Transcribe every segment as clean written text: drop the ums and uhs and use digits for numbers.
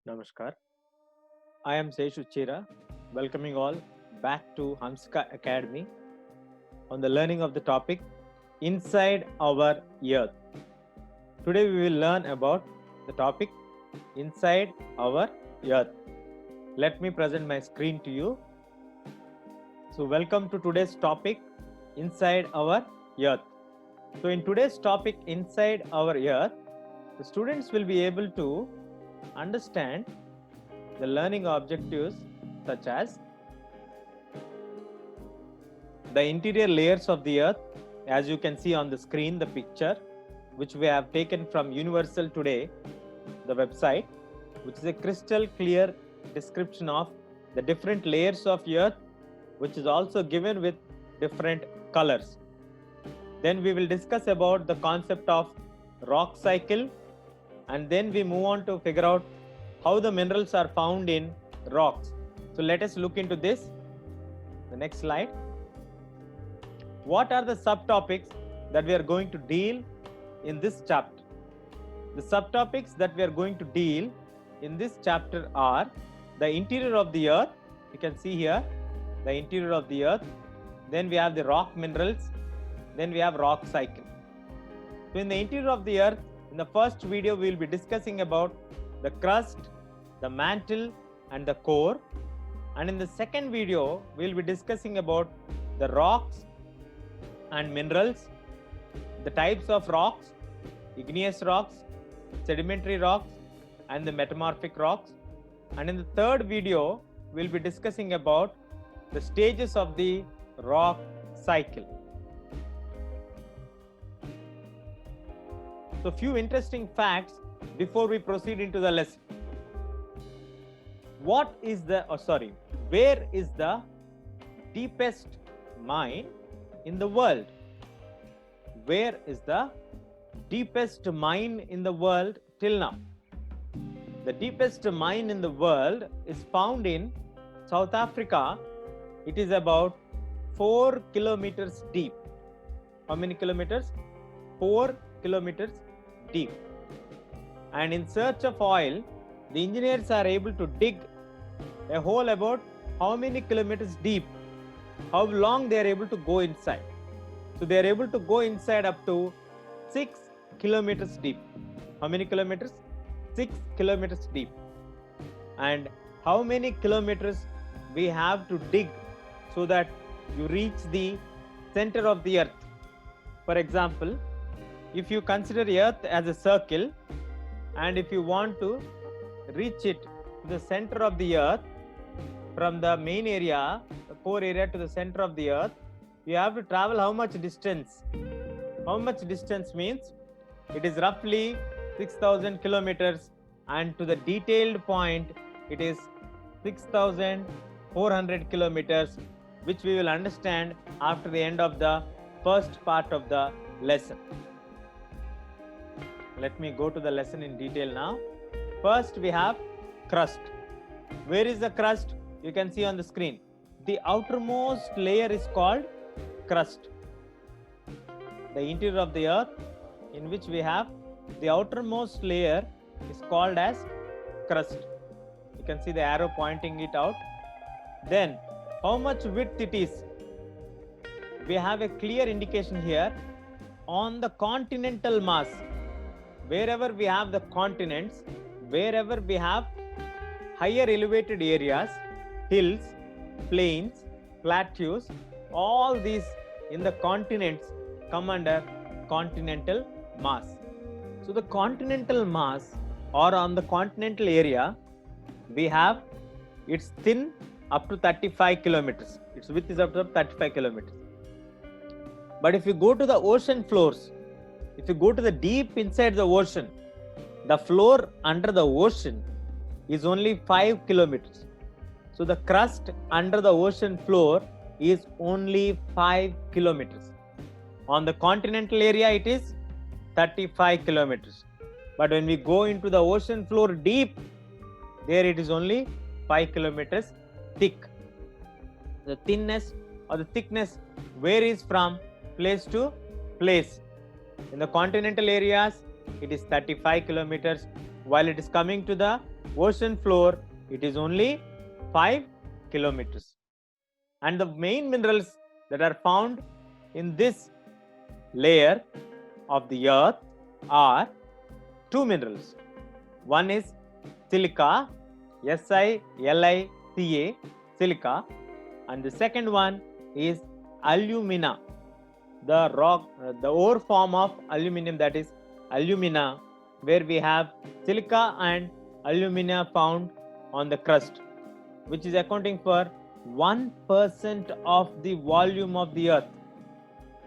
Namaskar. I am Seshu Chira, welcoming all back to Hamska Academy on the learning of the topic Inside Our Earth. Today we will learn about the topic Inside Our Earth. Let me present my screen to you. So, welcome to today's topic Inside Our Earth. So, in today's topic Inside Our Earth, the students will be able to understand the learning objectives such as the interior layers of the earth. As you can see on the screen, the picture which we have taken from Universal Today, the website, which is a crystal clear description of the different layers of earth, which is also given with different colors. Then we will discuss about the concept of rock cycle, and then we move on to figure out how the minerals are found in rocks. So let us look into this. The next slide. What are the subtopics that we are going to deal in this chapter? The subtopics that we are going to deal in this chapter are the interior of the earth. You can see here the interior of the earth. Then we have the rock minerals. Then we have rock cycle. So in the interior of the earth, in the first video, we will be discussing about the crust, the mantle and the core. And in the second video, we will be discussing about the rocks and minerals, the types of rocks, igneous rocks, sedimentary rocks and the metamorphic rocks. And in the third video, we will be discussing about the stages of the rock cycle. So few interesting facts before we proceed into the lesson. Where is the deepest mine in the world? Where is the deepest mine in the world till now? The deepest mine in the world is found in South Africa. It is about 4 kilometers deep. How many kilometers? 4 kilometers deep. And in search of oil, the engineers are able to dig a hole about how many kilometers deep, how long they are able to go inside. So they are able to go inside up to 6 kilometers deep. How many kilometers? 6 kilometers deep. And how many kilometers we have to dig so that you reach the center of the earth? For example, if you consider earth as a circle, and if you want to reach it to the center of the earth, from the main area, the core area to the center of the earth, you have to travel how much distance? How much distance means? It is roughly 6,000 kilometers, and to the detailed point, it is 6,400 kilometers, which we will understand after the end of the first part of the lesson. Let me go to the lesson in detail now. First, we have crust. Where is the crust? You can see on the screen. The outermost layer is called crust. The interior of the earth, in which we have the outermost layer, is called as crust. You can see the arrow pointing it out. Then, how much width it is? We have a clear indication here on the continental mass. Wherever we have the continents, wherever we have higher elevated areas, hills, plains, plateaus, all these in the continents come under continental mass. So the continental mass, or on the continental area, we have its thin up to 35 kilometers. Its width is up to 35 kilometers. But if you go to the ocean floors, if you go to the deep inside the ocean, the floor under the ocean is only 5 kilometers. So the crust under the ocean floor is only 5 kilometers. On the continental area, it is 35 kilometers. But when we go into the ocean floor deep, there it is only 5 kilometers thick. The thinness or the thickness varies from place to place. In the continental areas, it is 35 kilometers. while it is coming to the ocean floor, it is only 5 kilometers. And the main minerals that are found in this layer of the earth are two minerals. One is silica, SiLiCa, silica, and the second one is alumina, the rock, the ore form of aluminum, that is alumina, where we have silica and alumina found on the crust, which is accounting for 1% of the volume of the earth.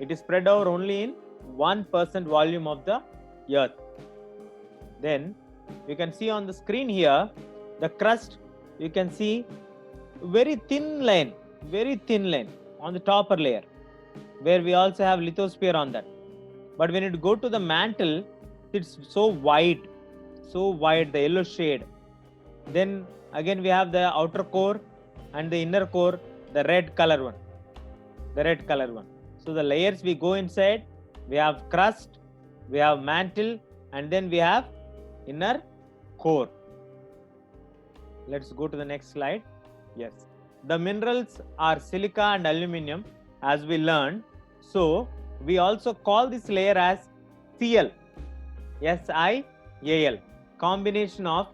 It is spread over only in 1% volume of the earth. Then you can see on the screen here, the crust, you can see very thin line on the topper layer, where we also have lithosphere on that. But when it go to the mantle, it's so wide, the yellow shade. Then again we have the outer core and the inner core, the red color one. So the layers we go inside, we have crust, we have mantle, and then we have inner core. Let's go to the next slide. Yes, the minerals are silica and aluminum, as we learned. So we also call this layer as Cl, SiAl, combination of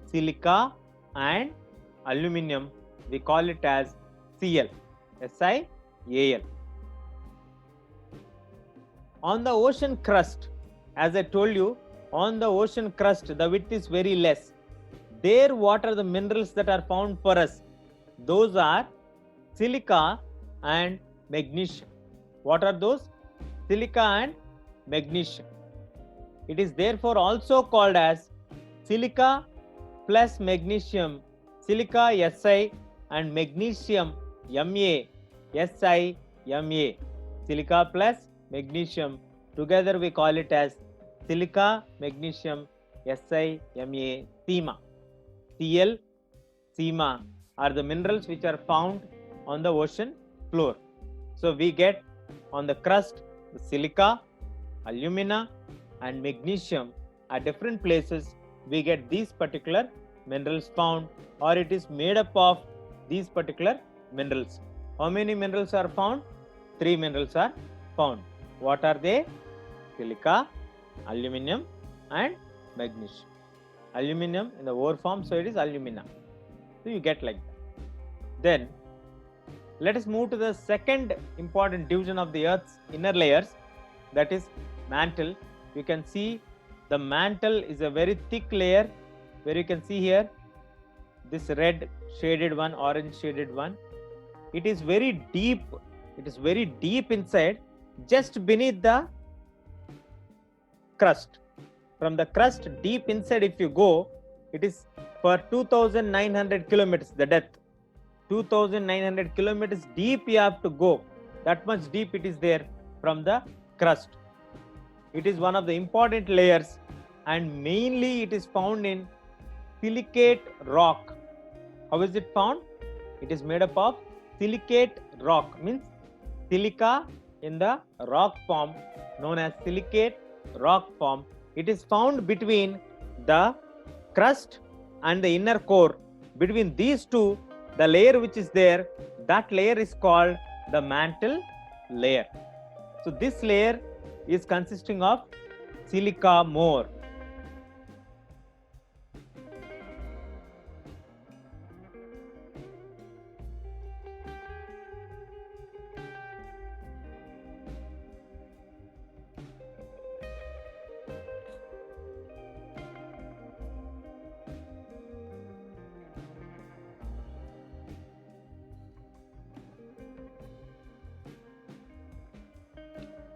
silica and aluminum. We call it as Cl, SiAl. On the ocean crust, as I told you, on the ocean crust, the width is very less. There, what are the minerals that are found for us? Those are silica and magnesium. What are those? Silica and magnesium. It is therefore also called as silica plus magnesium, silica Si and magnesium Ma, SiMa. Silica plus magnesium, together we call it as silica, magnesium, SiMa, SiMa. Cl, SiMa are the minerals which are found on the ocean floor. So we get on the crust the silica, alumina and magnesium at different places. We get these particular minerals found, or it is made up of these particular minerals. How many minerals are found? 3 minerals are found. What are they? Silica, aluminum and magnesium. Aluminum in the ore form, so it is alumina. So you get like that. Then let us move to the second important division of the Earth's inner layers, that is mantle. You can see the mantle is a very thick layer, where you can see here this red shaded one, orange shaded one. It is very deep. It is very deep inside, just beneath the crust. From the crust deep inside, if you go, it is for 2,900 kilometers, the depth. 2,900 kilometers deep you have to go. That much deep it is there from the crust. It is one of the important layers, and mainly it is found in silicate rock. How is it found? It is made up of silicate rock, means silica in the rock form, known as silicate rock form. It is found between the crust and the inner core. Between these two, the layer which is there, that layer is called the mantle layer. So this layer is consisting of silica more.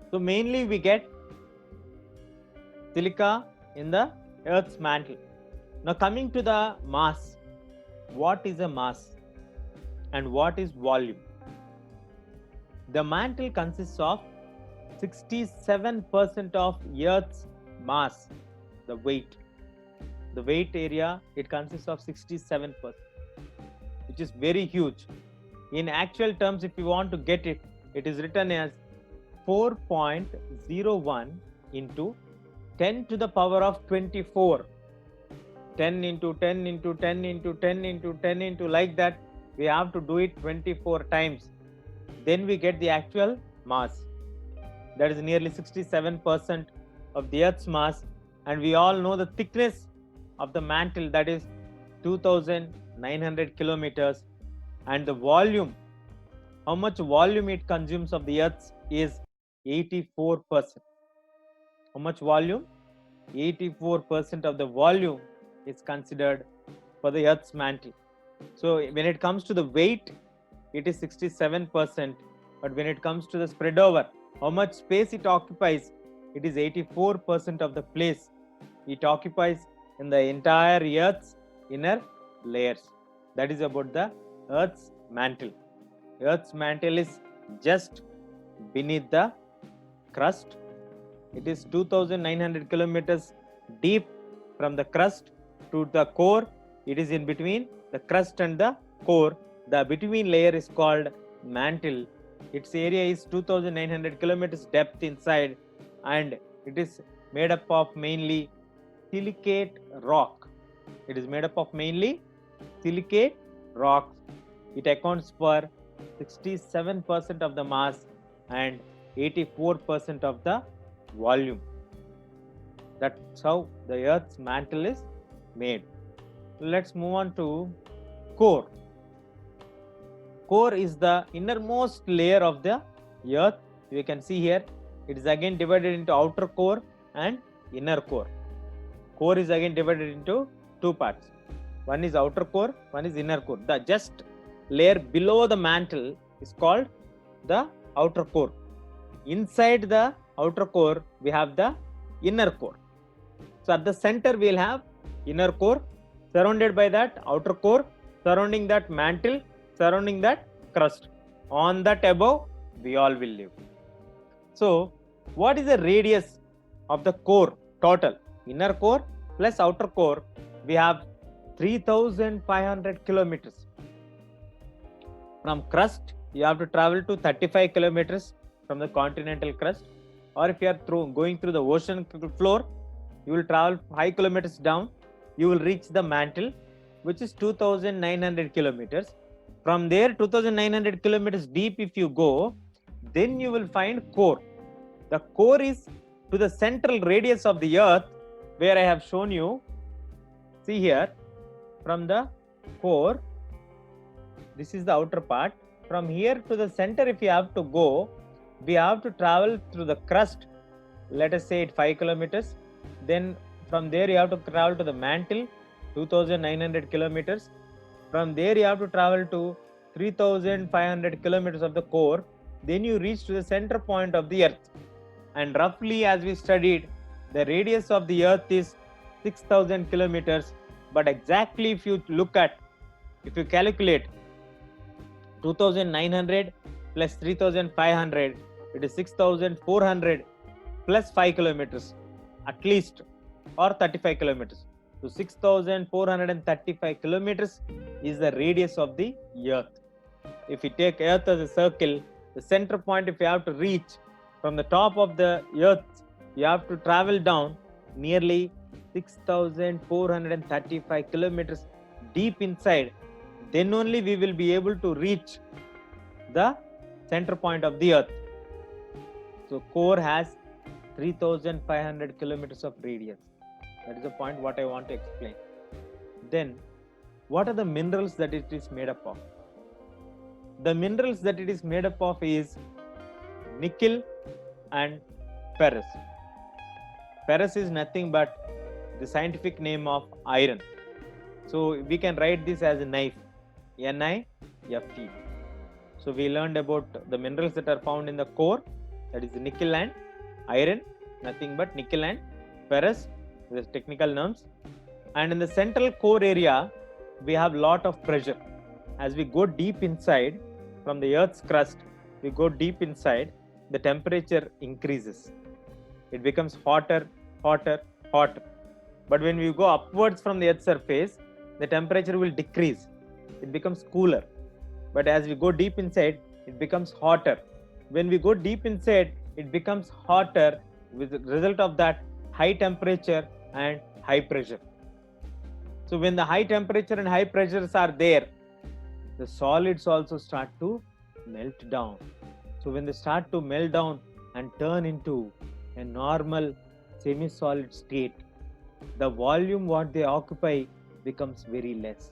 So mainly we get silica in the Earth's mantle. Now coming to the mass. What is a mass and what is volume? The mantle consists of 67% of Earth's mass, the weight. The weight area, it consists of 67%, which is very huge. In actual terms, if you want to get it, it is written as 4.01 into 10 to the power of 24 10 into 10 into 10 into 10 into 10 into like that. We have to do it 24 times. Then we get the actual mass. That is nearly 67% of the Earth's mass. And we all know the thickness of the mantle, that is 2,900 kilometers. And the volume, how much volume it consumes of the Earth is 84%. How much volume? 84% of the volume is considered for the Earth's mantle. So when it comes to the weight, it is 67%. But when it comes to the spread over, how much space it occupies, it is 84% of the place it occupies in the entire Earth's inner layers. That is about the Earth's mantle. Earth's mantle is just beneath the crust. It is 2,900 kilometers deep from the crust to the core. It is in between the crust and the core. The between layer is called mantle. Its area is 2,900 kilometers depth inside, and it is made up of mainly silicate rock. It is made up of mainly silicate rocks. It accounts for 67% of the mass and 84% of the volume. That's how the Earth's mantle is made. Let's move on to core. Core is the innermost layer of the Earth. You can see here, it is again divided into outer core and inner core. Core is again divided into two parts. One is outer core, one is inner core. The just layer below the mantle is called the outer core. Inside the outer core, we have the inner core. So at the center, we will have inner core, surrounded by that outer core, surrounding that mantle, surrounding that crust. On that above, we all will live. So what is the radius of the core total? Inner core plus outer core, we have 3,500 kilometers. From crust, you have to travel to 35 kilometers from the continental crust, or if you are going through the ocean floor, you will travel 5 kilometers down. You will reach the mantle, which is 2,900 kilometers. From there, 2,900 kilometers deep if you go, then you will find core. The core is to the central radius of the Earth, where I have shown you. See here, from the core, this is the outer part. From here to the center, if you have to go, we have to travel through the crust, let us say it 5 kilometers. Then from there you have to travel to the mantle, 2,900 kilometers. From there you have to travel to 3,500 kilometers of the core. Then you reach to the center point of the Earth. And roughly, as we studied, the radius of the Earth is 6,000 kilometers. But exactly if you calculate 2,900 plus 3,500, it is 6,400 plus 5 kilometers at least, or 35 kilometers. So 6,435 kilometers is the radius of the Earth. If you take Earth as a circle, the center point, if you have to reach from the top of the Earth, you have to travel down nearly 6,435 kilometers deep inside. Then only we will be able to reach the center point of the Earth. So core has 3,500 kilometers of radius. That is the point what I want to explain. Then, what are the minerals that it is made up of? The minerals that it is made up of is nickel and ferrous. Ferrous is nothing but the scientific name of iron. So we can write this as a knife, N-I-F-E. So we learned about the minerals that are found in the core, that is nickel and iron, nothing but nickel and ferrous, the technical terms. And in the central core area, we have lot of pressure. As we go deep inside, from the Earth's crust, we go deep inside, the temperature increases. It becomes hotter, hotter, hotter. But when we go upwards from the Earth's surface, the temperature will decrease. It becomes cooler. But as we go deep inside, it becomes hotter. When we go deep inside, it becomes hotter, with the result of that high temperature and high pressure. So when the high temperature and high pressures are there, the solids also start to melt down. So when they start to melt down and turn into a normal semi-solid state, the volume what they occupy becomes very less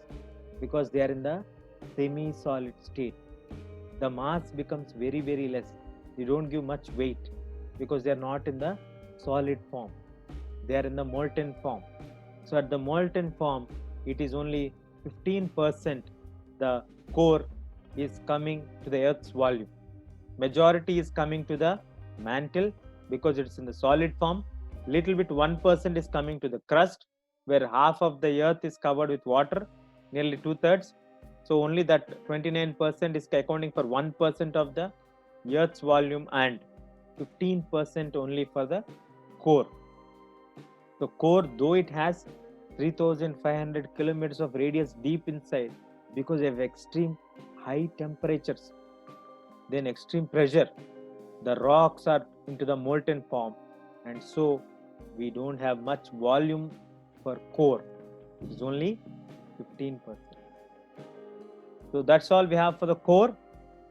because they are in the semi-solid state. The mass becomes very, very less. You don't give much weight because they are not in the solid form. They are in the molten form. So at the molten form, it is only 15% the core is coming to the Earth's volume. Majority is coming to the mantle because it's in the solid form. Little bit 1% is coming to the crust, where half of the Earth is covered with water, nearly 2/3. So only that 29% is accounting for 1% of the Earth's volume and 15% only for the core. The core, though it has 3,500 kilometers of radius deep inside, because of extreme high temperatures, then extreme pressure, the rocks are into the molten form, and so we don't have much volume for core. It is only 15%. So that's all we have for the core.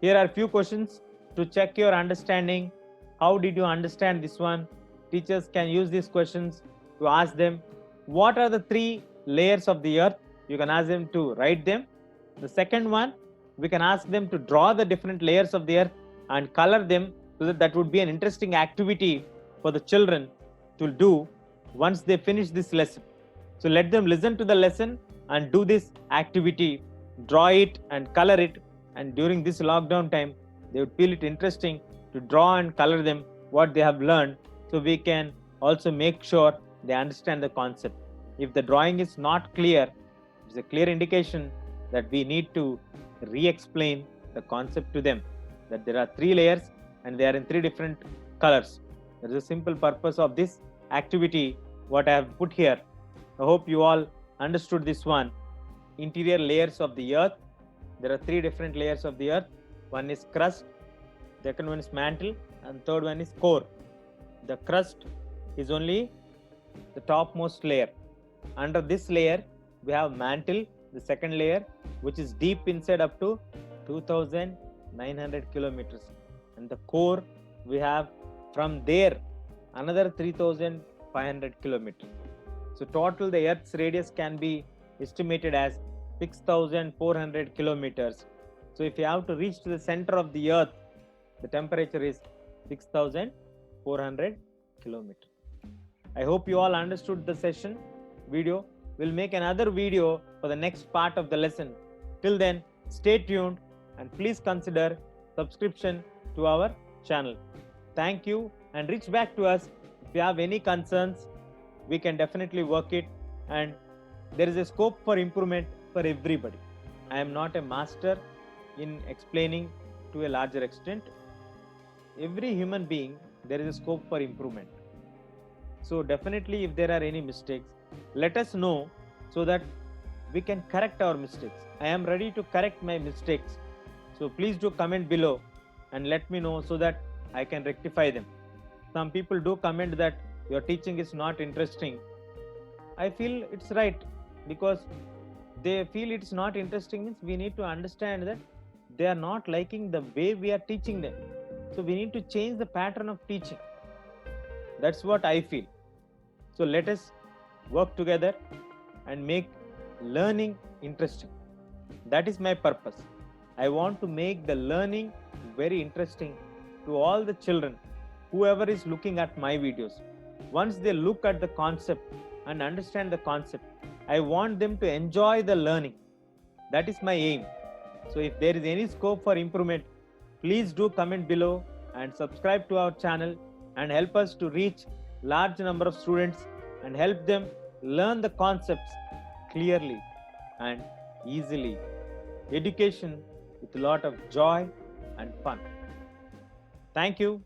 Here are a few questions to check your understanding. How did you understand this one? Teachers can use these questions to ask them, what are the 3 layers of the earth? You can ask them to write them. The second one, we can ask them to draw the different layers of the earth and color them, so that would be an interesting activity for the children to do once they finish this lesson. So let them listen to the lesson and do this activity, draw it and color it, and during this lockdown time they would feel it interesting to draw and color them what they have learned, so we can also make sure they understand the concept. If the drawing is not clear, it's a clear indication that we need to re-explain the concept to them, that there are 3 layers and they are in 3 different colors. There is a simple purpose of this activity what I have put here. I hope you all understood this one. Interior layers of the earth. There are 3 different layers of the earth. One is crust, second one is mantle, and third one is core. The crust is only the topmost layer. Under this layer, we have mantle, the second layer, which is deep inside up to 2,900 kilometers. And the core, we have from there another 3,500 kilometers. So total the Earth's radius can be estimated as 6,400 kilometers. So if you have to reach to the center of the Earth, the temperature is 6,400 kilometers. I hope you all understood the session video. We'll make another video for the next part of the lesson. Till then, stay tuned and please consider subscription to our channel. Thank you, and reach back to us if you have any concerns. We can definitely work it, and there is a scope for improvement for everybody. I am not a master in explaining to a larger extent. Every human being, there is a scope for improvement. So definitely if there are any mistakes, let us know so that we can correct our mistakes. I am ready to correct my mistakes. So please do comment below and let me know so that I can rectify them. Some people do comment that your teaching is not interesting. I feel it's right, because they feel it's not interesting means we need to understand that they are not liking the way we are teaching them. So we need to change the pattern of teaching. That's what I feel. So let us work together and make learning interesting. That is my purpose. I want to make the learning very interesting to all the children, whoever is looking at my videos. Once they look at the concept and understand the concept, I want them to enjoy the learning. That is my aim. So if there is any scope for improvement, please do comment below and subscribe to our channel and help us to reach large number of students and help them learn the concepts clearly and easily. Education with a lot of joy and fun. Thank you.